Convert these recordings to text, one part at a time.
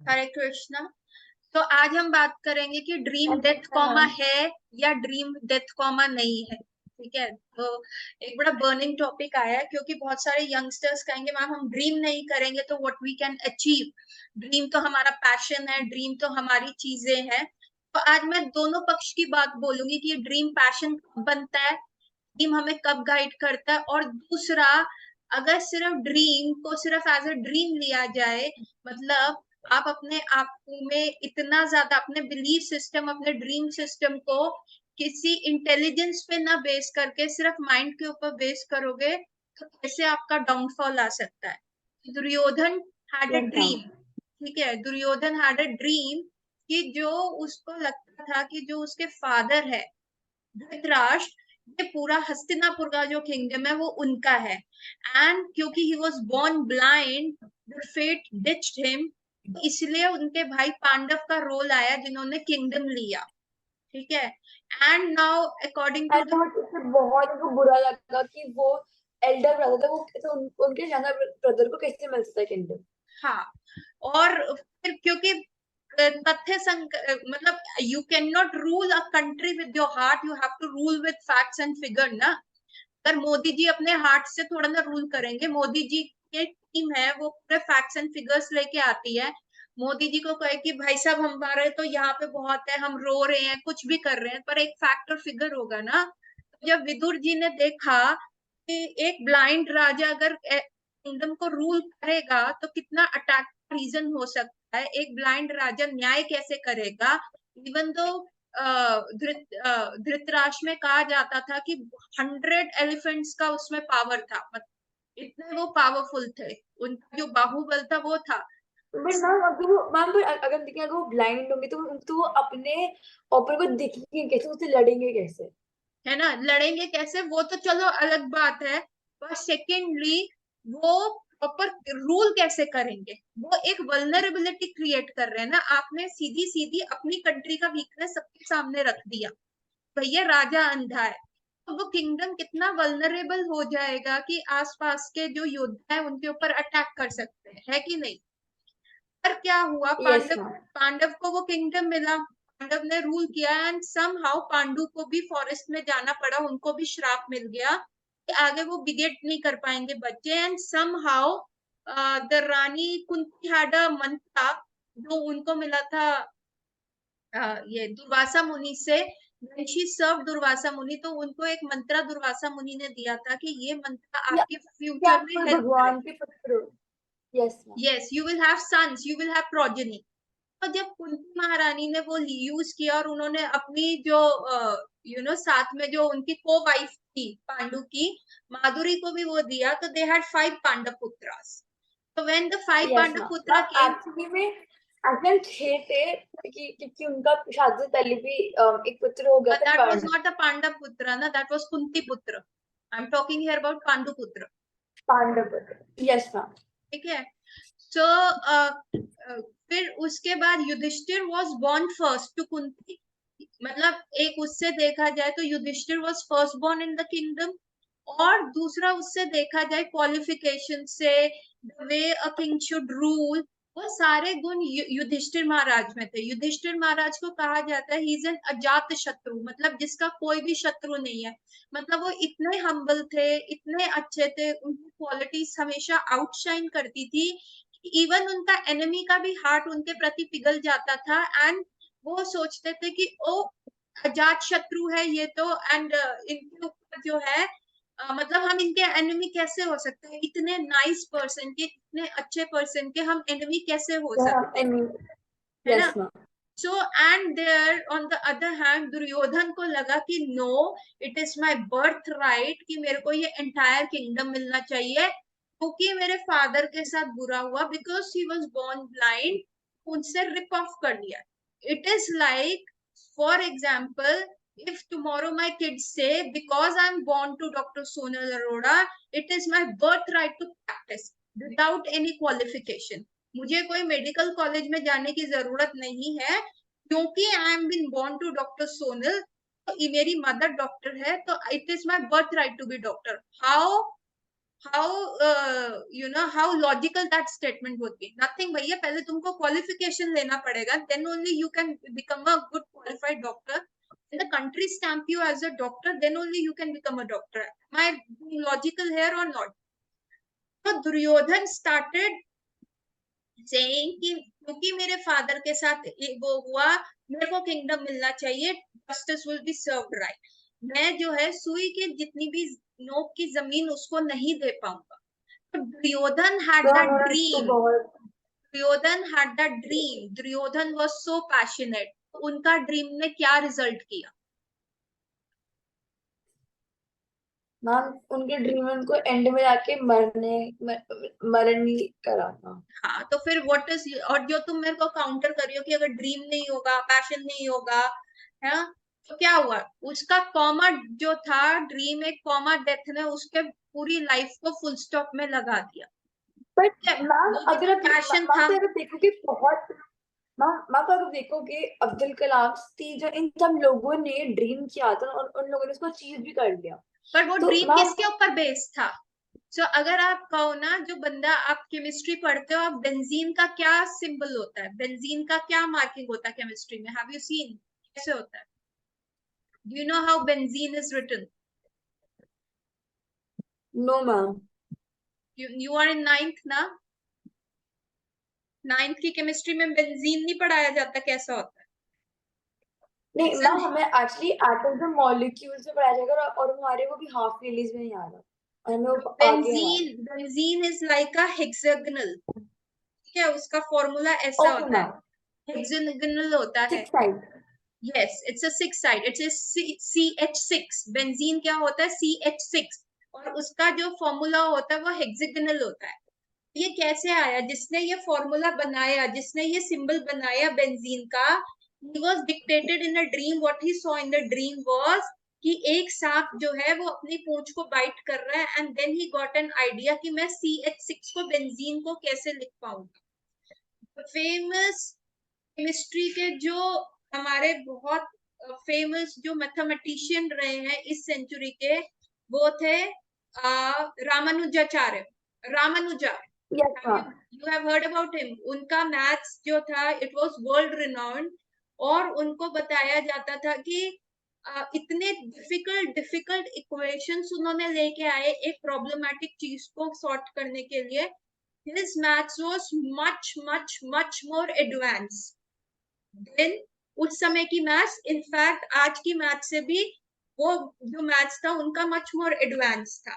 हरे कृष्णा। तो आज हम बात करेंगे कि ड्रीम हरे डेथ कृष्णा कॉमा मैम। है या ड्रीम डेथ कॉमा नहीं है। ठीक है, तो एक बड़ा बर्निंग टॉपिक आया है क्योंकि बहुत सारे यंगस्टर्स कहेंगे मैम हम ड्रीम नहीं करेंगे तो what we can achieve. Dream तो हमारा पैशन है, ड्रीम तो हमारी चीजें हैं। तो आज मैं दोनों पक्ष की बात बोलूंगी कि ये ड्रीम पैशन कब बनता है, ड्रीम हमें कब गाइड करता है, और दूसरा, अगर सिर्फ ड्रीम को सिर्फ एज अ ड्रीम लिया जाए, मतलब आप अपने आप में इतना ज्यादा अपने बिलीफ सिस्टम, अपने ड्रीम सिस्टम को किसी इंटेलिजेंस पे ना बेस करके सिर्फ माइंड के ऊपर बेस करोगे तो कैसे आपका डाउनफॉल आ सकता है। Duryodhan had a yes ma'am. Dream. ठीक है, दुर्योधन हैड अ ड्रीम कि जो उसको लगता था कि जो उसके फादर है धृतराष्ट्र, ये पूरा हस्तिनापुर का जो किंगडम है वो उनका है। एंड क्योंकि he was born blind, the fate ditched him, इसलिए उनके भाई पांडव का रोल आया जिन्होंने किंगडम लिया। ठीक है, एंड नाउ अकॉर्डिंग टू ऐसा द, बहुत उनको बुरा लगा कि वो एल्डर ब्रदर था, वो तो उनके यंगर ब्रदर को कैसे मिल सकता है किंगडम। हाँ, और फिर क्योंकि तथ्य मतलब you can not rule a country with your heart, you have to rule with facts and figure ना। अगर मोदी जी अपने हार्ट से थोड़ा ना रूल करेंगे, मोदी जी की टीम है वो पूरे फैक्ट्स एंड फिगर्स लेके आती है। मोदी जी को कहे कि भाई साहब हमारे तो यहाँ पे बहुत है, हम रो रहे हैं, कुछ भी कर रहे हैं, पर एक फैक्ट और फिगर होगा ना। तो जब विदुर जी ने देखा कि एक ब्लाइंड राजा अगर किंगडम को रूल करेगा तो कितना अटैक रीजन हो सकता है, एक ब्लाइंड राजा न्याय कैसे करेगा। इवन दो धृतराष्ट्र में कहा जाता था कि 100 एलिफेंट्स का उसमें पावर था, मतलब इतने वो पावरफुल थे, उनका जो बाहुबल था वो था। बट मैम अगर वो मैम पर अगर देखिए अगर वो ब्लाइंड होंगे तो वो अपने ऑपर को दिखेंगे कैसे, उससे लड़ेंगे कैसे। है ना, लड़ेंगे कैसे वो तो चलो अलग बात है, पर सेकेंडली वो प्रॉपर रूल कैसे करेंगे। वो एक वल्नरेबिलिटी क्रिएट कर रहे हैं ना, आपने सीधी सीधी अपनी कंट्री का वीकनेस सबके सामने रख दिया। भैया राजा अंधा है, तो वो किंगडम कितना वल्नरेबल हो जाएगा कि आसपास के जो योद्धा है उनके ऊपर अटैक कर सकते हैं, है कि नहीं। पर क्या हुआ, यस पांडव मैम। पांडव को वो किंगडम मिला, पांडव ने रूल किया, एंड सम हाउ पांडु को भी फॉरेस्ट में जाना पड़ा, उनको भी श्राप मिल गया कि आगे वो बिगेट नहीं कर पाएंगे बच्चे। And somehow the rani Kunti had a mantra जो उनको मिला था ये दुर्वासा मुनि से। when she served दुर्वासा मुनि, तो उनको एक मंत्र दुर्वासा मुनि ने दिया था कि ये मंत्र या, आपके या फ्यूचर आप में कोई हेल्प भगवान करेगा। के पुत्र। Yes ma'am. Yes, you will have sons, you will have progeny. तो जब कुंती महारानी ने वो यूज किया और उन्होंने अपनी जो साथ में जो उनकी को वाइफ थी पांडु की, माधुरी को भी वो दिया, तो दे हैड 5 पांडव पुत्रास। तो when the five yes Pandava ma'am. पुत्र मैम केम, एक्चुअली में एक्चुअली थे क्योंकि उनका शादी से पहले भी एक पुत्र हो गया था that was Karna. Not a Pandava पुत्र ना, दैट वाज कुंती पुत्र। I am talking here about Pandu पुत्र। पांडव पुत्र। Yes ma'am. ठीक है, सो फिर उसके बाद Yudhishthira was born first to Kunti. मतलब एक उससे देखा जाए तो Yudhishthira was first born in the kingdom, और दूसरा उससे देखा जाए क्वालिफिकेशन से, the way a king should rule, वो सारे गुण युधिष्ठिर महाराज में थे। युधिष्ठिर महाराज को कहा जाता है ही इज एन अजात शत्रु, मतलब जिसका कोई भी शत्रु नहीं है। मतलब वो इतने हम्बल थे, इतने अच्छे थे, उनकी क्वालिटीज हमेशा आउटशाइन करती थी। इवन उनका एनिमी का भी हार्ट उनके प्रति पिघल जाता था, एंड वो सोचते थे कि ओ अजात शत्रु है ये तो, एंड इनके ऊपर जो है मतलब हम इनके एनिमी कैसे हो सकते हैं, इतने नाइस पर्सन के, इतने अच्छे पर्सन के हम एनिमी कैसे हो सकते हैं, है ना। Yes ma'am. So and there on the other hand Duryodhan को लगा कि no, it is my birthright कि मेरे को ये एंटायर किंगडम मिलना चाहिए, क्योंकि मेरे फादर के साथ बुरा हुआ because he was born blind, उनसे रिप ऑफ कर लिया। It is like, for example, if tomorrow my kids say because I'm born to Dr. Sonal Arora, it is my birthright to practice without any qualification, मुझे कोई medical college में जाने की जरूरत नहीं है क्योंकि I am been born to doctor Sonal, तो मेरी मदर डॉक्टर है, तो it is my birthright to be doctor. How how logical that statement would be. Nothing भैया, पहले तुमको qualification लेना पड़ेगा, then only you can become a good qualified doctor. When the country stamp you as a doctor, then only you can become a doctor. Am I being logical here or not? So Duryodhan started saying कि क्योंकि मेरे father के साथ वो हुआ, मेरे को kingdom मिलना चाहिए, justice will be served right. मैं जो है सुई के जितनी भी नोक की जमीन उसको नहीं दे पाऊंगा। तो दुर्योधन हैड तो दैट उन्होंने इसको ड्रीम, बहुत Duryodhan had that dream, Duryodhan was so passionate. उनका ड्रीम ने क्या रिजल्ट किया? मैम, उनके ड्रीम में उनको एंड में जाके मरण नहीं करा था। हाँ, तो फिर व्हाट इज, और जो तुम मेरे को काउंटर कर रही हो कि अगर ड्रीम नहीं होगा, पैशन नहीं होगा, है, तो क्या हुआ? उसका कॉमा जो था, ड्रीम एक कॉमा, डेथ ने उसके पूरी लाइफ को फुल स्टॉप में लगा दिया। बट क्या मैम, वो भी अगर तो आप पैशन मैम था। तो अगर देखोगे बहुत मैम अगर देखोगे अब्दुल कलाम थी जो इन सब लोगों ने ड्रीम किया था और उन लोगों ने उसको अचीव भी कर लिया। पर वो तो ड्रीम मैम किसके ऊपर बेस्ड था? सो अगर आप कहो ना, जो बंदा, आप केमिस्ट्री पढ़ते हो, आप बेंजीन का क्या सिंबल होता है, बेंजीन का क्या मार्किंग होता है केमिस्ट्री में? हैव यू सीन कैसे होता है? Do you know how benzene is written? No ma'am. You are in ninth ना? नाइन्थ की केमिस्ट्री में बेंजीन नहीं पढ़ाया जाता कैसा होता है? नहीं It's मैम, an, हमें एक्चुअली एटम्स मॉलिक्यूल्स में पढ़ाया जाएगा और हमारे वो भी हाफ रिलीज में नहीं आ रहा और हमें वो आगे हमारे। Benzene is like a hexagonal, ठीक है, उसका फॉर्मूला ऐसा ओके होता है, मैम। हेक्सागोनल होता है। 6 side. Yes, it's a six side, it's CH6। Benzene क्या होता है? CH6। और उसका जो फॉर्मूला होता है वो हेक्सागोनल होता है। ये कैसे आया? जिसने ये फॉर्मूला बनाया, जिसने ये सिंबल बनाया बेंजीन का, he was dictated in a dream, what he saw in the dream was कि एक सांप जो है वो अपनी पूंछ को बाइट कर रहा है, and then he got an idea कि मैं CH6 को, बेंजीन को कैसे लिख पाऊंगा। फेमस केमिस्ट्री के जो हमारे बहुत फेमस जो मैथमेटिशियन रहे हैं इस सेंचुरी के, वो थे Ramanujacharya, Ramanuja. Yes ma'am. You have heard about him? उनका मैथ्स जो था, इट वाज वर्ल्ड रिनाउंड। और उनको बताया जाता था कि इतने डिफिकल्ट डिफिकल्ट इक्वेशंस उन्होंने लेके आए एक प्रॉब्लमेटिक चीज को सॉर्ट करने के लिए। his maths was much much much more advanced than उस समय की मैथ्स। इनफैक्ट आज की मैथ्स से भी वो जो मैथ्स था उनका मच मोर एडवांस था।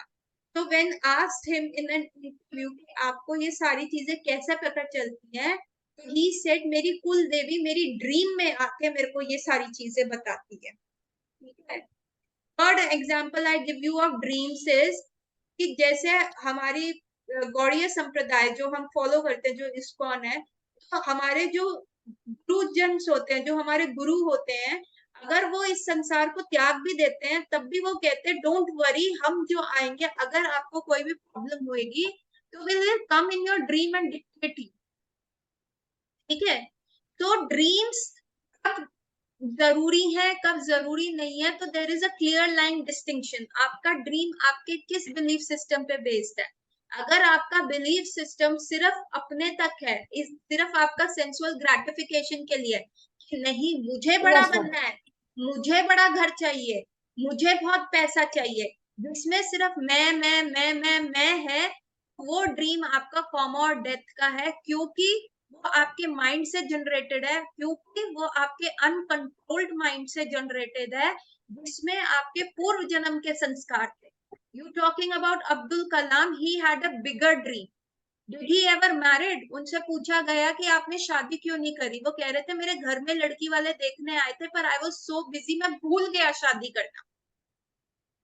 तो when asked him in an interview कि आपको ये सारी चीजें कैसे पता चलती हैं, तो ही सेड मेरी कुल देवी मेरी ड्रीम में आके मेरे को ये सारी चीजें बताती है। ठीक है। Third example I give you of dreams is कि जैसे हमारी गौड़ीय संप्रदाय जो हम फॉलो करते हैं, जो इस्कॉन है, तो हमारे जो गुरुजन होते हैं, जो हमारे गुरु होते हैं, अगर वो इस संसार को त्याग भी देते हैं तब भी वो कहते हैं डोंट वरी, हम जो आएंगे, अगर आपको कोई भी प्रॉब्लम होएगी तो we will come in your dream and dictate you. ठीक है। तो ड्रीम्स कब जरूरी है, कब जरूरी नहीं है, तो there is a clear line distinction. आपका ड्रीम आपके किस बिलीफ सिस्टम पे बेस्ड है? अगर आपका बिलीफ सिस्टम सिर्फ अपने तक है, सिर्फ आपका सेंसुअल ग्रेटिफिकेशन के लिए कि नहीं मुझे बड़ा यस मैम। बनना है, मुझे बड़ा घर चाहिए, मुझे बहुत पैसा चाहिए, जिसमें सिर्फ मैं है, वो ड्रीम आपका कॉमा और डेथ का है, क्योंकि वो आपके माइंड से जनरेटेड है, क्योंकि वो आपके अनकंट्रोल्ड माइंड से जनरेटेड है, जिसमें आपके पूर्व जन्म के संस्कार थे। You talking about Abdul Kalam, he had a bigger dream. Did he ever married? उनसे पूछा गया कि आपने शादी क्यों नहीं करी, वो कह रहे थे मेरे घर में लड़की वाले देखने आए थे पर आई वाज सो बिजी, मैं भूल गया शादी करना।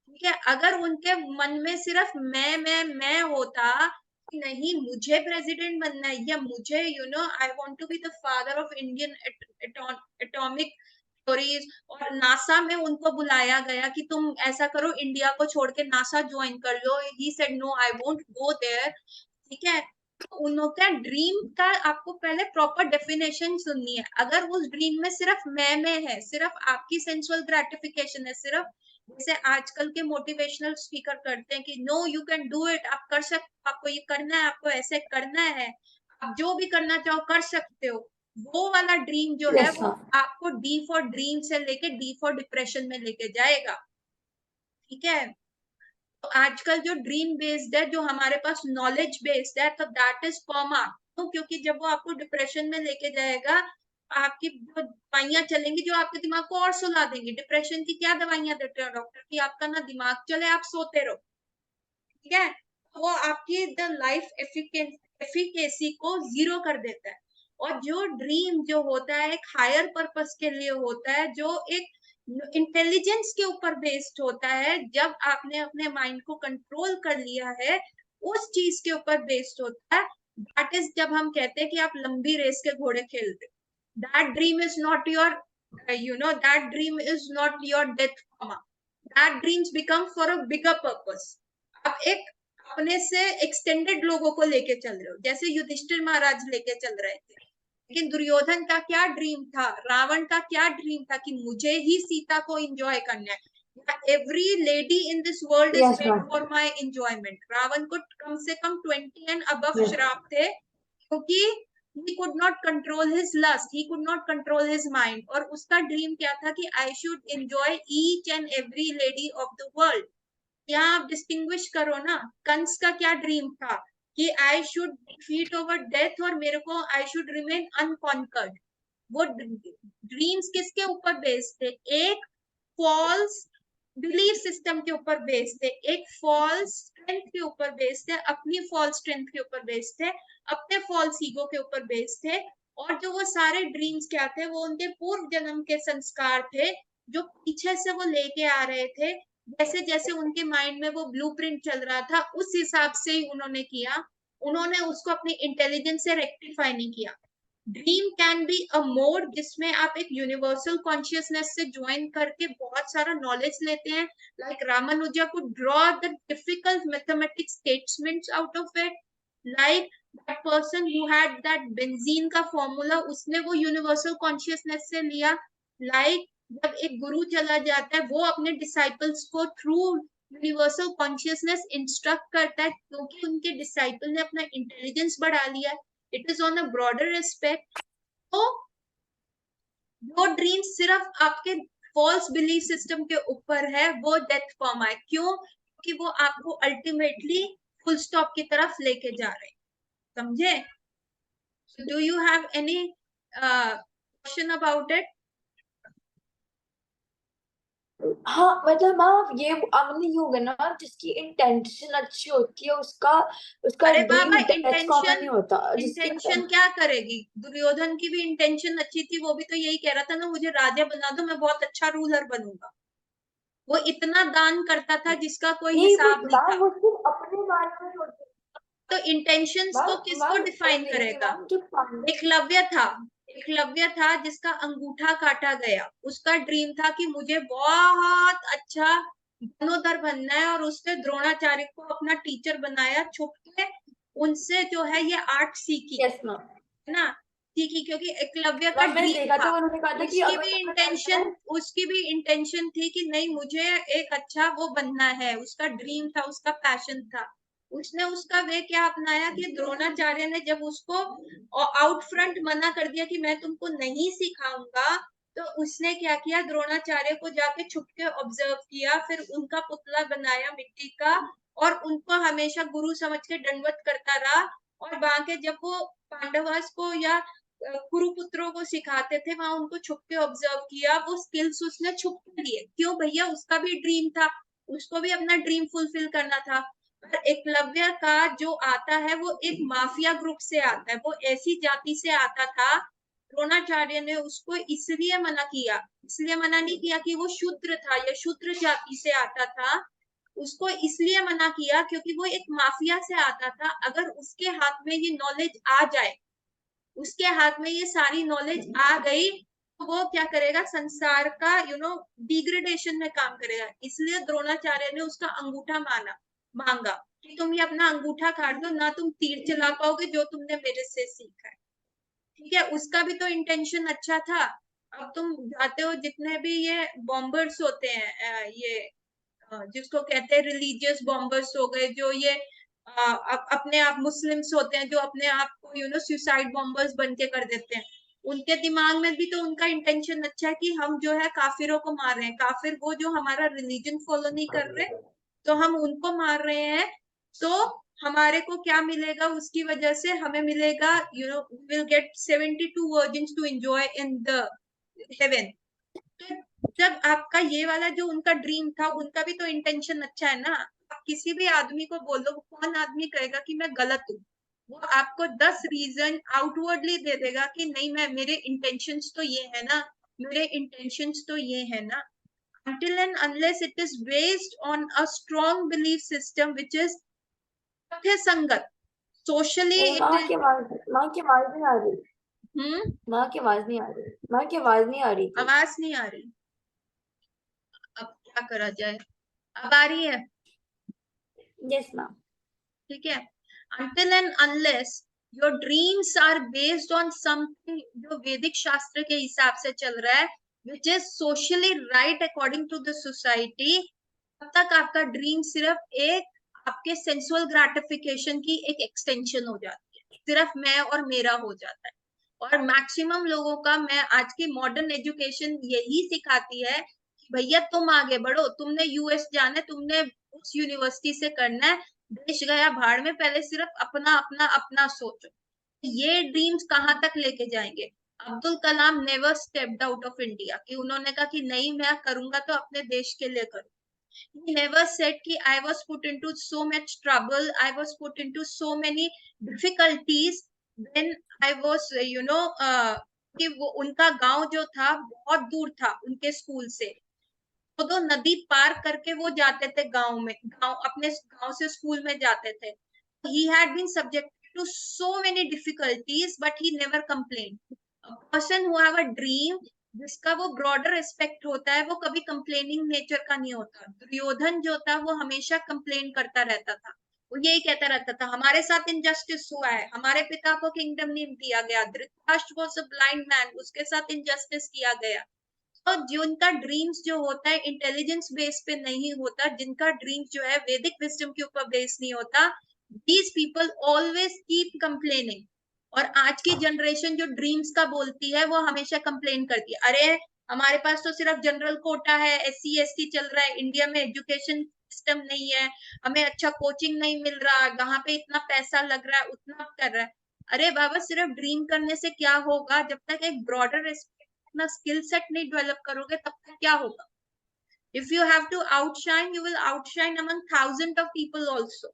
ठीक है। अगर उनके मन में सिर्फ मैं होता कि नहीं मुझे प्रेसिडेंट बनना है, या मुझे I want to be the father of Indian atomic theories, और नासा में उनको बुलाया गया कि तुम ऐसा करो इंडिया को छोड़ के नासा ज्वाइन कर लो, he said no I won't go there. ठीक है। तो उनका ड्रीम का आपको पहले प्रॉपर डेफिनेशन सुननी है। अगर उस ड्रीम में सिर्फ मैं है, सिर्फ आपकी सेंसुअल ग्रेटिफिकेशन है, सिर्फ जैसे आजकल के मोटिवेशनल स्पीकर करते हैं कि no you can do it, आप कर सकते, आपको ये करना है, आपको ऐसे करना है, आप जो भी करना चाहो कर सकते हो। वो वाला ड्रीम जो है यस वो मैम। आपको डी फॉर ड्रीम से लेके डी फॉर डिप्रेशन में लेके जाएगा। ठीक है, तो आजकल जो ड्रीम बेस्ड है, जो हमारे पास नॉलेज बेस्ड है, तो दैट इज कॉमा। तो क्योंकि जब वो आपको डिप्रेशन में लेके जाएगा, आपकी जो दवाइयां चलेंगी जो आपके दिमाग को और सुला देंगी। डिप्रेशन की क्या दवाइयां देते हैं डॉक्टर, की आपका ना दिमाग चले, आप सोते रहो। ठीक है, वो आपकी द लाइफ एफिकेसी को जीरो कर देता है। और जो ड्रीम जो होता है एक हायर पर्पस के लिए होता है, जो एक इंटेलिजेंस के ऊपर बेस्ड होता है, जब आपने अपने माइंड को कंट्रोल कर लिया है, उस चीज के ऊपर बेस्ड होता है। दैट इज जब हम कहते हैं कि आप लंबी रेस के घोड़े खेल रहे हो। That dream is not your, that dream is not your death comma, that dreams become for a bigger purpose. आप एक अपने से एक्सटेंडेड लोगों को लेके चल रहे हो, जैसे युधिष्ठिर महाराज लेके चल रहे थे। लेकिन दुर्योधन का क्या ड्रीम था, रावण का क्या ड्रीम था, कि मुझे ही सीता को एंजॉय करना है, every lady in this world is yes made ma'am. For my enjoyment. Ravan को कम से कम 20 एंड अबव यस। श्राप थे, क्योंकि he could not control his lust, he could not control his mind, और उसका ड्रीम क्या था कि I should enjoy each and every lady of the world। यहाँ आप डिस्टिंग्विश करो ना, कंस का क्या ड्रीम था कि I should defeat over death, और मेरे को आई शुड रिमेन अनकॉन्कर्ड। वो ड्रीम्स किसके ऊपर बेस्ड थे, एक फॉल्स बिलीफ सिस्टम के ऊपर बेस्ड थे, एक फॉल्स स्ट्रेंथ के ऊपर बेस्ड थे, अपनी फॉल्स स्ट्रेंथ के ऊपर बेस्ड थे, अपने फॉल्स ईगो के ऊपर बेस्ड थे। और जो वो सारे ड्रीम्स क्या थे, वो उनके पूर्व जन्म के संस्कार थे, जो पीछे से वो लेके आ रहे थे। जैसे जैसे उनके माइंड में वो ब्लूप्रिंट चल रहा था, उस हिसाब से ही उन्होंने किया। उन्होंने उसको अपनी इंटेलिजेंस से रेक्टिफाई नहीं किया। Dream can be a mode जिसमें आप एक यूनिवर्सल कॉन्शियसनेस से ज्वाइन करके बहुत सारा नॉलेज लेते हैं। लाइक रामानुजा को draw the difficult mathematics statements out of it. Like that person who had that benzene का फॉर्मूला, उसने वो यूनिवर्सल कॉन्शियसनेस से लिया। लाइक जब एक गुरु चला जाता है, वो अपने डिसाइपल्स को थ्रू यूनिवर्सल कॉन्शियसनेस इंस्ट्रक्ट करता है, क्योंकि उनके डिसाइपल ने अपना इंटेलिजेंस बढ़ा लिया है। It is on a broader aspect. तो जो ड्रीम सिर्फ आपके फॉल्स बिलीफ सिस्टम के ऊपर है, वो डेथ फॉर्म है। क्यों? क्योंकि वो आपको अल्टीमेटली फुल स्टॉप की तरफ लेके जा रहे हैं। समझे? Do you have any question about it? हाँ मतलब मैम ये अमन ही होगा ना जिसकी इंटेंशन अच्छी होती है, उसका उसका अरे बाबा, ड्रीम डेथ कॉमन इंटेंशन नहीं होता जिसकी इंटेंशन क्या करेगी? दुर्योधन की भी इंटेंशन अच्छी थी, वो भी तो यही कह रहा था ना, मुझे राजा बना दो, मैं बहुत अच्छा रूलर बनूंगा। वो इतना दान करता था जिसका कोई नहीं वो हिसाब नहीं मैम था। वो सिर्फ अपने बारे में सोचती है। तो इंटेंशंस को मैम किसको मैम डिफाइन ये नहीं करेगा? मैम जो पांडव। एकलव्य था। एकलव्य था जिसका अंगूठा काटा गया, उसका ड्रीम था कि मुझे बहुत अच्छा धनुर्धर बनना है, और उसने द्रोणाचार्य को अपना टीचर बनाया, छुप के उनसे जो है ये आर्ट सीखी, यस मैम। है ना, सीखी, क्योंकि एकलव्य का मैम मैंने ड्रीम देखा था। था उन्होंने कहा था कि उसकी अगर भी तुम्हें करना इंटेंशन है। उसकी भी इंटेंशन थी कि नहीं, मुझे एक अच्छा वो बनना है, उसका ड्रीम था, उसका पैशन था। उसने उसका वे क्या अपनाया कि द्रोणाचार्य ने जब उसको आउट फ्रंट मना कर दिया कि मैं तुमको नहीं सिखाऊंगा, तो उसने क्या किया, द्रोणाचार्य को जाके छुप के ऑब्जर्व किया, फिर उनका पुतला बनाया मिट्टी का, और उनको हमेशा गुरु समझ के दंडवत करता रहा। और वहां के जब वो पांडवास को या कुरुपुत्रों को सिखाते थे, वहां उनको छुप के ऑब्जर्व किया, वो स्किल्स उसने छुप के लिए। क्यों भैया, उसका भी ड्रीम था, उसको भी अपना ड्रीम फुलफिल करना था। पर एकलव्य का जो आता है वो एक माफिया ग्रुप से आता है, वो ऐसी जाति से आता था। द्रोणाचार्य ने उसको इसलिए मना किया, इसलिए मना नहीं किया कि वो शूद्र था या शूद्र जाति से आता था, उसको इसलिए मना किया क्योंकि वो एक माफिया से आता था। अगर उसके हाथ में ये नॉलेज आ जाए, उसके हाथ में ये सारी नॉलेज आ गई, तो वो क्या करेगा, संसार का डिग्रेडेशन में काम करेगा। इसलिए द्रोणाचार्य ने उसका अंगूठा मांगा कि तुम ये अपना अंगूठा काट दो, ना तुम तीर चला पाओगे जो तुमने मेरे से सीखा है। ठीक है, उसका भी तो इंटेंशन अच्छा था। अब तुम जाते हो, जितने भी ये बॉम्बर्स होते हैं, ये जिसको कहते हैं रिलीजियस बॉम्बर्स हो गए, जो ये अपने आप मुस्लिम्स होते हैं जो अपने आप को सुसाइड बॉम्बर्स बन के कर देते हैं, उनके दिमाग में भी तो उनका इंटेंशन अच्छा है कि हम जो है काफिरों को मार रहे हैं, काफिर वो जो हमारा रिलीजन फॉलो नहीं कर रहे, तो हम उनको मार रहे हैं, तो हमारे को क्या मिलेगा, उसकी वजह से हमें मिलेगा will get 72 virgins to enjoy in the heaven. तो जब आपका ये वाला जो उनका ड्रीम था, उनका भी तो इंटेंशन अच्छा है ना। आप किसी भी आदमी को बोलो, कौन आदमी कहेगा कि मैं गलत हूँ? वो आपको 10 रीजन आउटवर्डली दे देगा कि नहीं, मैं मेरे इंटेंशंस तो ये है ना, मेरे इंटेंशंस तो ये है ना। until and unless it is based on a strong belief system which is तथ्य संगत, socially it माँ is की आवाज नहीं आ रही। हम्म माँ की आवाज नहीं आ रही। माँ की आवाज नहीं आ रही थी। आवाज नहीं आ रही, अब क्या करा जाए, अब आ रही है? Yes ma'am. ठीक है, until and unless your dreams are based on something जो वैदिक शास्त्र के हिसाब से चल रहा है, which is socially right according to the society, तब तक आपका ड्रीम सिर्फ एक आपके सेंसुअल ग्रेटिफिकेशन की एक एक्सटेंशन हो जाती है, सिर्फ मैं और मेरा हो जाता है। और मैक्सिमम लोगों का, मैं आज की मॉडर्न एजुकेशन यही सिखाती है कि भैया तुम आगे बढ़ो, तुमने यूएस जाना है, तुमने उस यूनिवर्सिटी से करना है, देश गया भाड़ में, पहले सिर्फ अपना अपना अपना सोचो। ये ड्रीम्स कहाँ तक लेके जाएंगे? Abdul Kalam never stepped out of India, कि उन्होंने कहा कि नहीं मैं करूंगा तो अपने देश के लिए करूँ। He never said कि I was put into so much trouble, I was put into so many difficulties when I was कि वो उनका गांव जो था बहुत दूर था उनके स्कूल से, तो नदी पार करके वो जाते थे गांव में, गांव अपने गांव से स्कूल में जाते थे। He had been subjected to so many difficulties but he never complained. A person who have a dream जिसका वो ब्रॉडर एस्पेक्ट होता है, वो कभी कंप्लेनिंग नेचर का नहीं होता। दुर्योधन जो था वो हमेशा कंप्लेन करता रहता था, वो यही कहता रहता था हमारे साथ इनजस्टिस हुआ है, हमारे पिता को किंगडम नहीं दिया गया, Dhritarashtra was a blind man, उसके साथ इनजस्टिस किया गया। और जिनका ड्रीम्स जो होता है इंटेलिजेंस बेस पे नहीं होता, जिनका ड्रीम्स जो है वैदिक विजडम के ऊपर बेस नहीं होता, these people always keep complaining. और आज की जनरेशन जो ड्रीम्स का बोलती है वो हमेशा कंप्लेन करती है, अरे हमारे पास तो सिर्फ जनरल कोटा है, SC ST चल रहा है, इंडिया में एजुकेशन सिस्टम नहीं है, हमें अच्छा कोचिंग नहीं मिल रहा, वहां पे इतना पैसा लग रहा है, उतना कर रहा है। अरे बाबा, सिर्फ ड्रीम करने से क्या होगा? जब तक एक ब्रॉडर अपना स्किल सेट नहीं डेवलप करोगे तब तक क्या होगा? If you have to outshine, you will outshine among thousand of people also.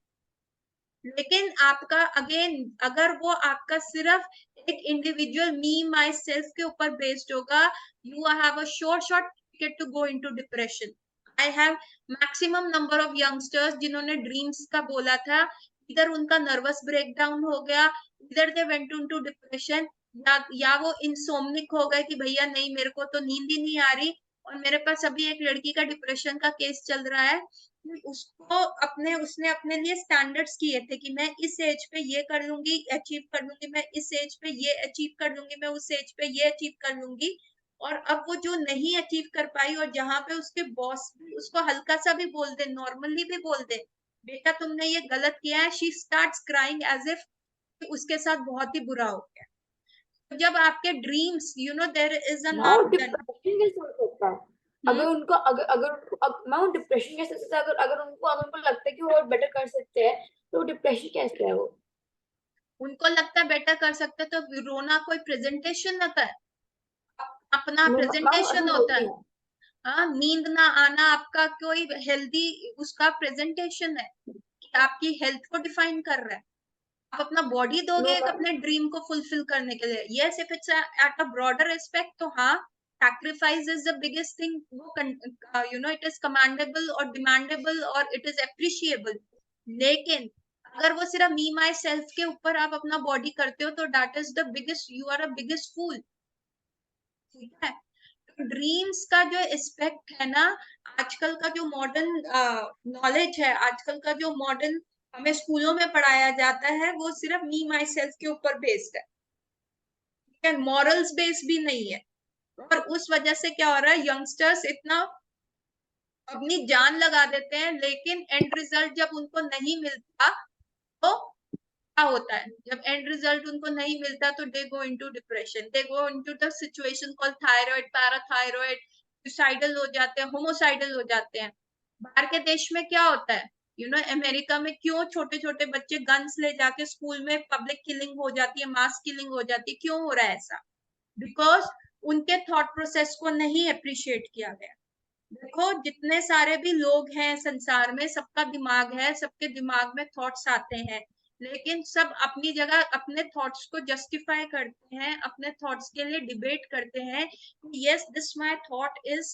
लेकिन आपका अगेन, अगर वो आपका सिर्फ एक इंडिविजुअल मी माई सेल्फ के ऊपर बेस्ड होगा, you have a short ticket to go into depression. I have maximum number of youngsters जिन्होंने ड्रीम्स का बोला था, इधर उनका नर्वस ब्रेकडाउन हो गया, इधर दे वेंट इनटू डिप्रेशन, या वो इंसोम्निक हो गए कि भैया नहीं मेरे को तो नींद ही नहीं आ रही। और मेरे पास अभी एक लड़की का डिप्रेशन का केस चल रहा है, उसको उसने अपने लिए स्टैंडर्ड्स किए थे कि मैं इस एज पे ये कर लूंगी, अचीव कर लूंगी, मैं इस एज पे ये अचीव कर लूंगी, मैं उस एज पे ये अचीव कर लूंगी। और अब वो जो नहीं अचीव कर पाई, और जहां पे उसके बॉस भी उसको हल्का सा भी बोल दे, नॉर्मली भी बोल दे बेटा तुमने ये गलत किया है, she starts crying as if उसके साथ बहुत ही बुरा हो गया। तो जब आपके ड्रीम्स, देयर इज अ माँ वो मापदंड। डिप्रेशन कैसे हो सकता है? अगर हम्म उनको अगर अगर माँ वो डिप्रेशन कैसे हो सकता है? अगर उनको लगता है कि वो और बेटर कर सकते हैं, तो डिप्रेशन कैसे है वो? उनको लगता है बेटर कर सकते, तो रोना कोई प्रेजेंटेशन होता है? अपना माँ वो प्रेजेंटेशन ऐसे होता है। बोलती है। हाँ, नींद ना आना आपका कोई हेल्दी उसका प्रेजेंटेशन है कि आपकी हेल्थ को डिफाइन कर रहा है? आप अपना बॉडी दोगे नो एक मैम। अपने ड्रीम को फुलफिल करने के लिए? Yes, if it's at a broader aspect, तो हाँ, sacrifice is the biggest thing, वो it is commendable और demandable और it is appreciable। लेकिन अगर वो सिर्फ मी माई सेल्फ के ऊपर आप अपना बॉडी करते हो, तो that is the biggest, you are a biggest fool. ठीक है, ड्रीम्स का जो एस्पेक्ट है ना, आजकल का जो मॉडर्न नॉलेज है, आजकल का जो मॉडर्न हमें स्कूलों में पढ़ाया जाता है, वो सिर्फ मी माई सेल्फ के ऊपर बेस्ड है, ठीक है, मॉरल्स बेस्ड भी नहीं है। और उस वजह से क्या हो रहा है, यंगस्टर्स इतना अपनी जान लगा देते हैं, लेकिन एंड रिजल्ट जब उनको नहीं मिलता तो क्या होता है, जब एंड रिजल्ट उनको नहीं मिलता तो they go into depression, they go into the situation called thyroid, parathyroid, suicidal हो जाते हैं, होमोसाइडल हो जाते हैं। बाहर के देश में क्या होता है, अमेरिका में क्यों छोटे छोटे बच्चे गन्स ले जाके स्कूल में पब्लिक किलिंग हो जाती है, मास किलिंग हो जाती है, क्यों हो रहा है ऐसा? बिकॉज उनके थॉट प्रोसेस को नहीं अप्रिशिएट किया गया। देखो जितने सारे भी लोग हैं संसार में, सबका दिमाग है, सबके दिमाग में थॉट्स आते हैं, लेकिन सब अपनी जगह अपने थॉट्स को जस्टिफाई करते हैं, अपने थॉट्स के लिए डिबेट करते हैं, yes this my thought is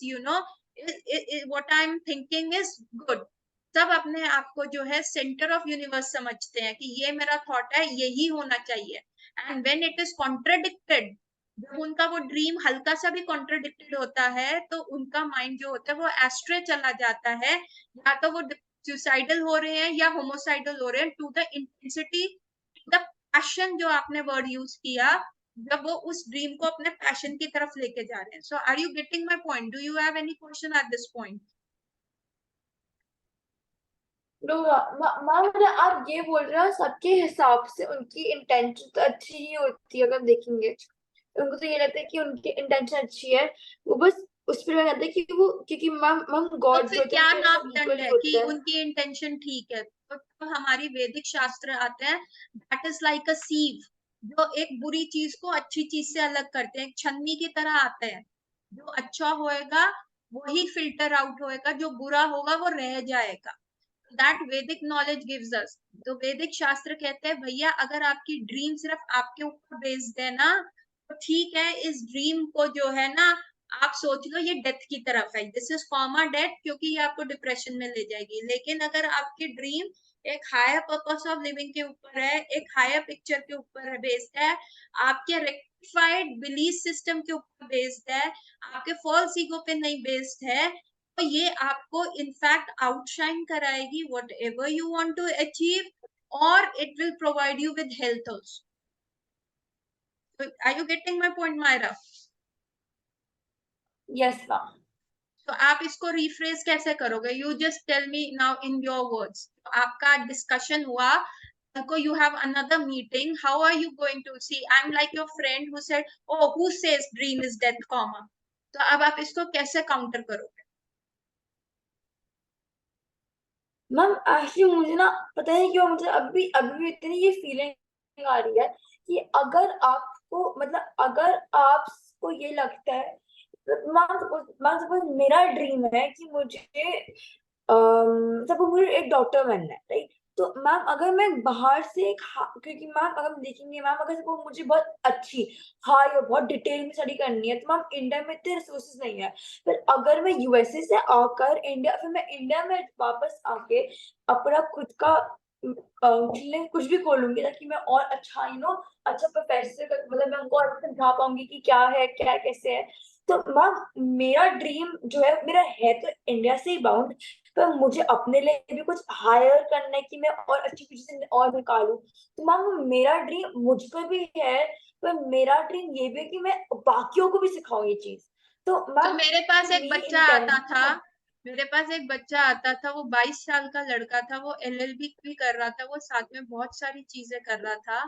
what I am thinking is good. सब अपने आप को जो है सेंटर ऑफ यूनिवर्स समझते हैं कि ये मेरा थॉट है, यही होना चाहिए। And when it is contradicted, जब उनका वो ड्रीम हल्का सा भी कॉन्ट्राडिक्टेड होता है तो उनका माइंड जो होता है वो एस्ट्रे चला जाता है, या तो वो सुसाइडल हो रहे हैं या होमोसाइडल हो रहे हैं, to the intensity, the passion, जो आपने वर्ड यूज किया, जब वो उस ड्रीम को अपने पैशन की तरफ लेके जा रहे हैं। So are you getting my point? Do you have any question at this point? तो मैम मतलब आप ये बोल रहे हो सबके हिसाब से उनकी इंटेंशन तो अच्छी ही होती है, अगर देखेंगे उनको तो ये लगता है कि उनकी इंटेंशन अच्छी है, वो बस उस पर कहते हैं कि वो, क्योंकि मैम मैम तो गॉड जो फिर होते हैं क्या उनके लिए सब मापदंड इक्वल ही है कि होते हैं। उनकी इंटेंशन ठीक है? तो हमारी वैदिक शास्त्र आते हैं, दैट इज लाइक अ सीव, जो एक बुरी चीज को अच्छी चीज से अलग करते हैं, एक छन्नी की तरह आते हैं। जो अच्छा होएगा वही फिल्टर आउट होएगा, जो बुरा होगा वो रह जाएगा। दैट वैदिक नॉलेज गिव्स अस। तो वैदिक शास्त्र कहते हैं भैया अगर आपकी ड्रीम सिर्फ आपके ऊपर बेस्ड है ना, तो ठीक है, इस ड्रीम को जो है ना आप सोच लो ये डेथ की तरफ है, दिस इज कॉमा डेथ, क्योंकि ये आपको डिप्रेशन में ले जाएगी। लेकिन अगर आपकी ड्रीम एक हायर पर्पस ऑफ लिविंग के ऊपर है, एक हायर पिक्चर के ऊपर बेस्ड है, आपके रेक्टिफाइड बिलीफ सिस्टम के ऊपर बेस्ड है, आपके फॉल्स ईगो पे नहीं बेस्ड है, तो ये आपको इनफैक्ट आउटशाइन कराएगी whatever you want to achieve, और it will provide you with health also. Are you getting my point Myra? Yes ma'am. तो आप इसको रिफ्रेज कैसे करोगे? You just tell me now in your words. आपका discussion हुआ, को you have another meeting, how are you going to see? I'm like your friend who said, oh who says dream is death comma? तो अब आप इसको कैसे counter करोगे? Ma'am actually मुझे ना पता नहीं क्यों मुझे अभी अभी भी इतनी ये फीलिंग आ रही है कि अगर आपको मतलब अगर आपको ये लगता है, मैम सपोज मेरा ड्रीम है कि मुझे सपोज मुझे एक डॉक्टर बनना है, राइट? तो मैम अगर मैं बाहर से क्योंकि मैम अगर हम देखेंगे मैम, अगर सपोज मुझे बहुत अच्छी हाई और बहुत डिटेल में स्टडी करनी है तो मैम इंडिया में इतने रिसोर्सेज नहीं है। फिर अगर मैं यूएसए से आकर इंडिया, फिर मैं इंडिया में वापस आके अपना खुद का क्लिनिक कुछ भी खोलूंगी ताकि मैं और अच्छा अच्छा प्रोफेसर मतलब मैं उनको और समझा पाऊंगी कि क्या है क्या कैसे है। तो मैम मेरा ड्रीम जो है मेरा है तो इंडिया से ही बाउंड, पर मुझे अपने लिए भी कुछ हायर करना है कि मैं और अच्छी चीजें और निकालूं। तो मैम मेरा ड्रीम मुझ पर भी है, पर मेरा ड्रीम ये भी है कि मैं बाकियों को भी सिखाऊं ये चीज। तो तो मैम मेरे पास टू एक मी बच्चा आता था, इंटेंशन। मेरे पास एक बच्चा आता था, वो 22 साल का लड़का था, वो एलएलबी भी कर रहा था, वो साथ में बहुत सारी चीजें कर रहा था।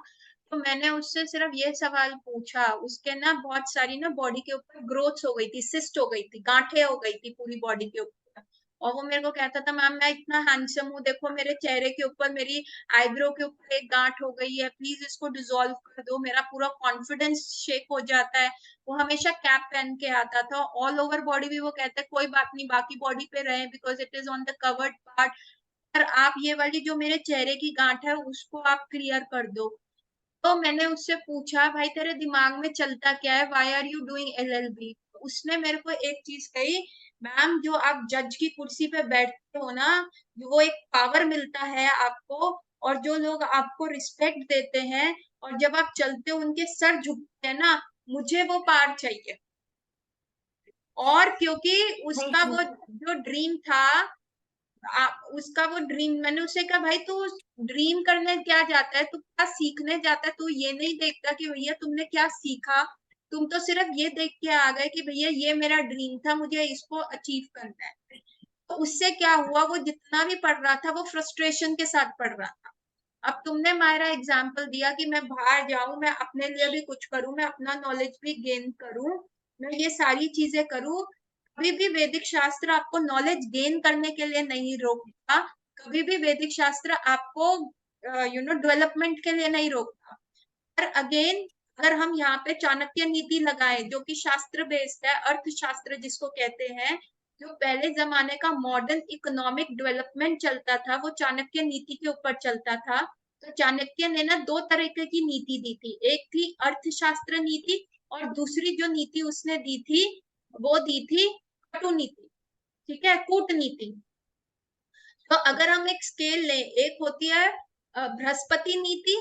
तो मैंने उससे सिर्फ ये सवाल पूछा, उसके ना बहुत सारी ना बॉडी के ऊपर ग्रोथ हो गई थी, सिस्ट हो गई थी, गांठें हो गई थी पूरी बॉडी के ऊपर। और वो मेरे को कहता था मैम मैं इतना हैंडसम हूँ, देखो मेरे चेहरे के ऊपर, मेरी आईब्रो के ऊपर एक गांठ हो गई है, प्लीज इसको डिसॉल्व कर दो, मेरा पूरा कॉन्फिडेंस शेक हो जाता है। वो हमेशा कैप पहन के आता था, ऑल ओवर बॉडी भी वो कहता है कोई बात नहीं, बाकी बॉडी पे रहे because it is on the covered part, पर आप ये वाली जो मेरे चेहरे की गांठ है उसको आप क्लियर कर दो। तो मैंने उससे पूछा भाई तेरे दिमाग में चलता क्या है, why are you doing LLB? उसने मेरे को एक चीज कही, मैम जो आप जज की कुर्सी पे बैठते हो ना, वो एक पावर मिलता है आपको, और जो लोग आपको रिस्पेक्ट देते हैं, और जब आप चलते हो उनके सर झुकते हैं ना, मुझे वो पावर चाहिए। और क्योंकि उसका थैंक यू। वो जो ड्रीम था, उसका वो ड्रीम, मैंने उससे कहा भाई तू ड्रीम करने क्या जाता है, तू क्या सीखने जाता है, तू ये नहीं देखता कि भैया तुमने क्या सीखा, तुम तो सिर्फ ये देख के आ गए कि भैया ये मेरा ड्रीम था, मुझे इसको अचीव करना है। तो उससे क्या हुआ, वो जितना भी पढ़ रहा था वो फ्रस्ट्रेशन के साथ पढ़ रहा था। अब तुमने मायरा एग्जाम्पल दिया कि मैं बाहर जाऊं, मैं अपने लिए भी कुछ करूं, मैं अपना नॉलेज भी गेन करूं, मैं ये सारी चीजें करूं। कभी भी वैदिक शास्त्र आपको नॉलेज गेन करने के लिए नहीं रोकता, कभी भी वैदिक शास्त्र आपको डेवलपमेंट के लिए नहीं रोकता। पर अगेन अगर हम यहाँ पे चाणक्य नीति लगाएं जो कि शास्त्र बेस्ड है, अर्थशास्त्र जिसको कहते हैं, जो पहले जमाने का मॉडर्न इकोनॉमिक डेवलपमेंट चलता था वो चाणक्य नीति के ऊपर चलता था। तो चाणक्य ने ना दो तरीके की नीति दी थी, एक थी अर्थशास्त्र नीति और दूसरी जो नीति उसने दी थी वो दी थी कटुनीति, ठीक है, कूटनीति। तो अगर हम एक स्केल लें, एक होती है बृहस्पति नीति,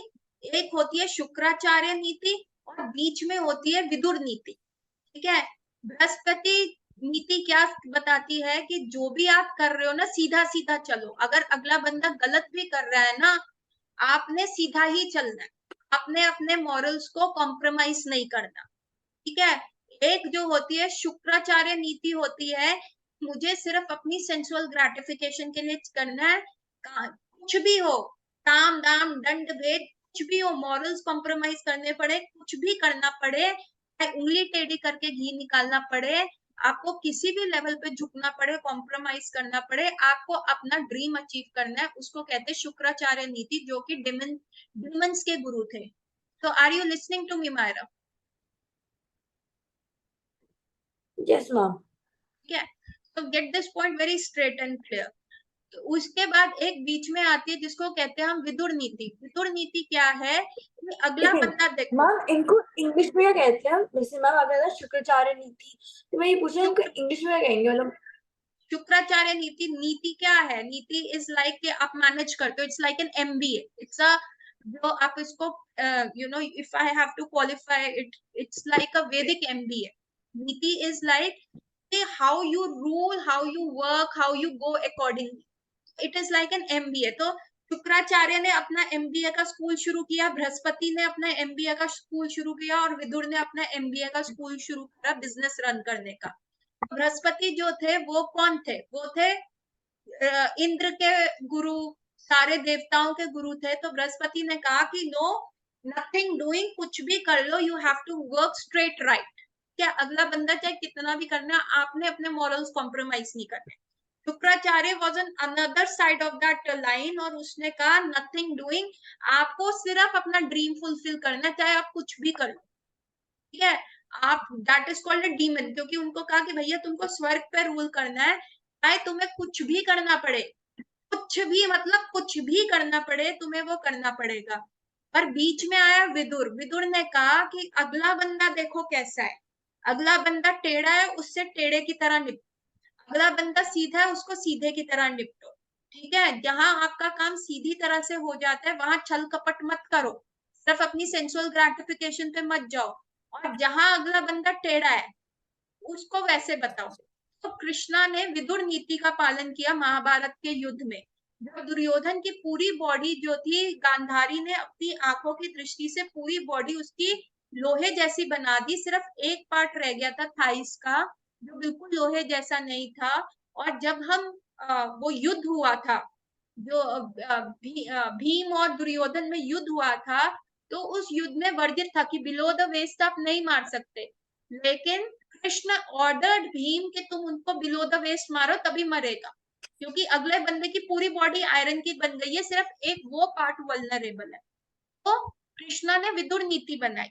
एक होती है शुक्राचार्य नीति और बीच में होती है विदुर नीति, ठीक है। बृहस्पति नीति क्या बताती है कि जो भी आप कर रहे हो ना सीधा सीधा चलो, अगर अगला बंदा गलत भी कर रहा है ना आपने सीधा ही चलना है, आपने अपने मॉरल्स को कॉम्प्रोमाइज नहीं करना, ठीक है। एक जो होती है शुक्राचार्य नीति होती है, मुझे सिर्फ अपनी सेंसुअल ग्रेटिफिकेशन के लिए करना है, कुछ भी हो, काम दाम दंड भेद कुछ भी हो, मॉरल्स कॉम्प्रोमाइज करने पड़े, कुछ भी करना पड़े, उंगली टेढ़ी करके घी निकालना पड़े, आपको किसी भी लेवल पे झुकना पड़े, कॉम्प्रोमाइज करना पड़े, आपको अपना ड्रीम अचीव करना है, उसको कहते हैं शुक्राचार्य नीति, जो कि डिमंस के गुरु थे। तो are you listening to me Myra? Yes ma'am. ठीक है, तो get this point very straight and clear. तो उसके बाद एक बीच में आती है जिसको कहते हैं हम विदुर नीति। विदुर नीति क्या है कि अगला बंदा देखो, मैम इनको इंग्लिश में क्या कहते हैं? जैसे मैम अगर शुक्राचार्य नीति, तो मैं ये पूछ रही हूँ इनको इंग्लिश में क्या कहेंगे मतलब? शुक्राचार्य नीति, नीति क्या है, नीति इज लाइक कि आप मैनेज करते हो, it's like an MBA, it's a जो आप इसको if I have to qualify it, it's like a Vedic MBA. नीति is like how you rule, how you work, how you go accordingly, it is like an MBA. तो शुक्राचार्य ने अपना MBA का school शुरू किया, बृहस्पति ने अपना एमबीए का स्कूल शुरू किया और विदुर ने अपना एमबीए का स्कूल शुरू करा बिजनेस रन करने का। बृहस्पति जो थे वो कौन थे, वो थे इंद्र के गुरु, सारे देवताओं के गुरु थे। तो बृहस्पति ने कहा कि नो, नथिंग डूइंग, कुछ भी कर लो, you have to work straight right. क्या अगला बंदा चाहे कितना भी करना, आपने अपने मॉरल्स कॉम्प्रोमाइज नहीं करने। Shukracharya was on another side of that line और उसने कहा नथिंग डूइंग, आपको सिर्फ अपना ड्रीम फुलफिल करना, चाहे आप कुछ भी कर लो, ठीक है। आप that is called a demon, क्योंकि उनको कहा कि भैया तुमको स्वर्ग पे रूल करना है, चाहे तुम्हें कुछ भी करना पड़े, कुछ भी मतलब कुछ भी करना पड़े तुम्हें वो करना पड़ेगा। पर बीच में आया विदुर, विदुर ने कहा कि अगला बंदा देखो कैसा है, अगला बंदा टेढ़ा है उससे टेढ़े की तरह निपटो, अगला बंदा सीधा है उसको सीधे की तरह निपटो, ठीक है। जहां आपका काम सीधी तरह से हो जाता है वहां छल कपट मत करो, सिर्फ अपनी सेंसुअल ग्रेटिफिकेशन पे मत जाओ, और जहां अगला बंदा टेढ़ा है उसको वैसे बताओ। तो कृष्णा ने विदुर नीति का पालन किया महाभारत के युद्ध में, जब दुर्योधन की पूरी बॉडी जो थी, गांधारी ने अपनी आंखों की दृष्टि से पूरी बॉडी उसकी लोहे जैसी बना दी, सिर्फ एक पार्ट रह गया था थाइस का जो बिल्कुल लोहे जैसा नहीं था। और जब हम वो युद्ध हुआ था, जो भीम और दुर्योधन में युद्ध हुआ था, तो उस युद्ध में वर्जित था कि बिलो द वेस्ट आप नहीं मार सकते, लेकिन कृष्ण ऑर्डर्ड भीम कि तुम उनको बिलो द वेस्ट मारो तभी मरेगा, क्योंकि अगले बंदे की पूरी बॉडी आयरन की बन गई है, सिर्फ एक वो पार्ट वल्नरेबल है। तो कृष्णा ने विदुर नीति बनाई।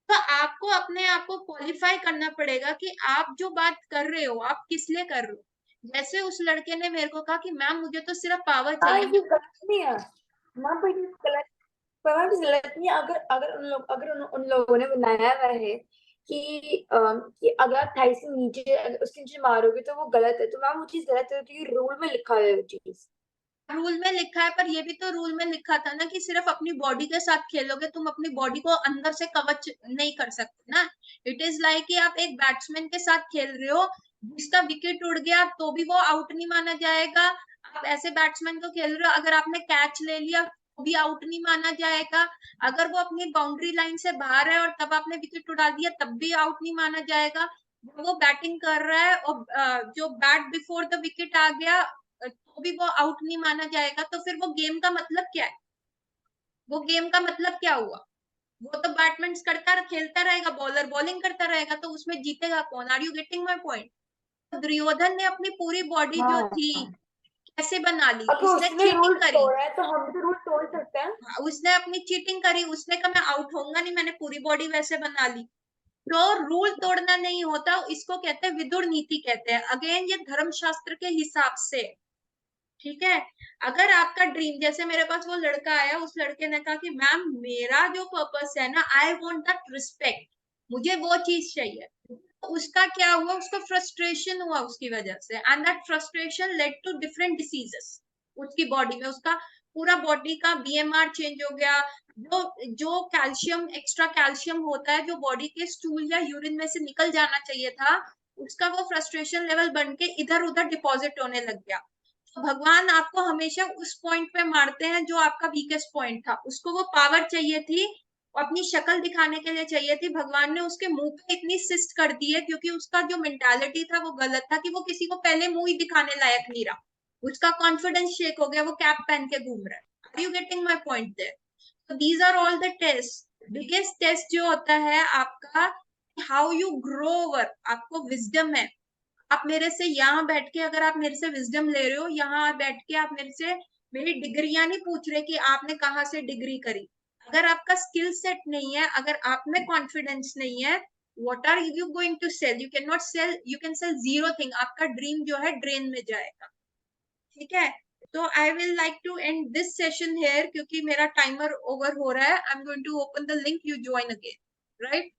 तो आपको अपने आप को क्वालिफाई करना पड़ेगा कि आप जो बात कर रहे हो आप किस लिए कर रहे हो। जैसे उस लड़के ने मेरे को कहा कि मैम मुझे तो सिर्फ पावर हाँ चाहिए। ये गलत नहीं है मैम, पर ये गलत, पर मैम ये गलत नहीं है। अगर अगर उन लोगों ने बनाया हुआ है कि अगर आप थाई से नीचे उसके नीचे मारोगे तो वो गलत है, तो मैम वो चीज गलत है क्योंकि रूल में लिखा है वो चीज। रूल में लिखा है, पर ये भी तो रूल में लिखा था ना कि सिर्फ अपनी बॉडी के साथ खेलोगे, तुम अपनी बॉडी को अंदर से कवच नहीं कर सकते ना। इट इज लाइक कि आप एक बैट्समैन के साथ खेल रहे हो, जिसका विकेट उड़ गया तो भी वो आउट नहीं माना जाएगा। आप ऐसे बैट्समैन को खेल रहे हो, अगर आपने कैच ले लिया तो भी आउट नहीं माना जाएगा। अगर वो अपनी बाउंड्री लाइन से बाहर है और तब आपने विकेट उड़ा दिया तब भी आउट नहीं माना जाएगा। जब वो बैटिंग कर रहा है और जो बैट बिफोर द विकेट आ गया तो भी वो आउट नहीं माना जाएगा, तो फिर वो गेम का मतलब क्या है? वो गेम का मतलब क्या हुआ? वो तो बैटमैन करता खेलता रहेगा, बॉलर बॉलिंग करता रहेगा, तो उसमें जीतेगा कौन? Are you getting my point? Duryodhan ने अपनी पूरी बॉडी जो हाँ, थी कैसे बना ली? अगर उसने उसने चीटिंग रूल करी। तोड़ा है तो हम भी रूल तोड़ सकते हैं। उसने अपनी चीटिंग करी, उसने कहा मैं आउट होऊंगा नहीं, मैंने पूरी बॉडी वैसे बना ली। तो रूल तोड़ना नहीं होता, इसको कहते हैं विदुर नीति कहते हैं। अगेन ये धर्मशास्त्र के हिसाब से, ठीक है। अगर आपका ड्रीम, जैसे मेरे पास वो लड़का आया, उस लड़के ने कहा कि मैम मेरा जो पर्पस है ना, आई वॉन्ट दैट रिस्पेक्ट, मुझे वो चीज चाहिए। तो उसका क्या हुआ? उसको फ्रस्ट्रेशन हुआ उसकी वजह से, and that frustration led to different diseases उसकी बॉडी में। उसका पूरा बॉडी का बीएमआर चेंज हो गया। जो जो कैल्शियम, एक्स्ट्रा कैल्शियम होता है जो बॉडी के स्टूल या यूरिन में से निकल जाना चाहिए था, उसका वो फ्रस्ट्रेशन लेवल बन के इधर उधर डिपॉजिट होने लग गया। तो भगवान आपको हमेशा उस पॉइंट पे मारते हैं जो आपका वीकेस्ट पॉइंट था। उसको वो पावर चाहिए थी, अपनी शक्ल दिखाने के लिए चाहिए थी, भगवान ने उसके मुंह पे इतनी सिस्ट कर दी है, क्योंकि उसका जो मेंटालिटी था वो गलत था, कि वो किसी को पहले मुंह ही दिखाने लायक नहीं रहा। उसका कॉन्फिडेंस शेक हो गया, वो कैप पहन के घूम रहा है। Are you getting my point there? So these are all the tests। Biggest test जो होता है आपका, हाउ यू ग्रो ओवर, आपको विजडम है। आप मेरे से यहाँ बैठ के, अगर आप मेरे से विजडम ले रहे हो, यहाँ बैठ के आप मेरे से मेरी डिग्रियां नहीं पूछ रहे कि आपने कहाँ से डिग्री करी। अगर आपका स्किल सेट नहीं है, अगर आप में कॉन्फिडेंस नहीं है, what are you going to sell? You can not sell, you can sell zero thing. आपका ड्रीम जो है ड्रेन में जाएगा, ठीक है। तो I will like to end this session here, क्योंकि मेरा टाइमर ओवर हो रहा है। I am going to open the link, you join again, right?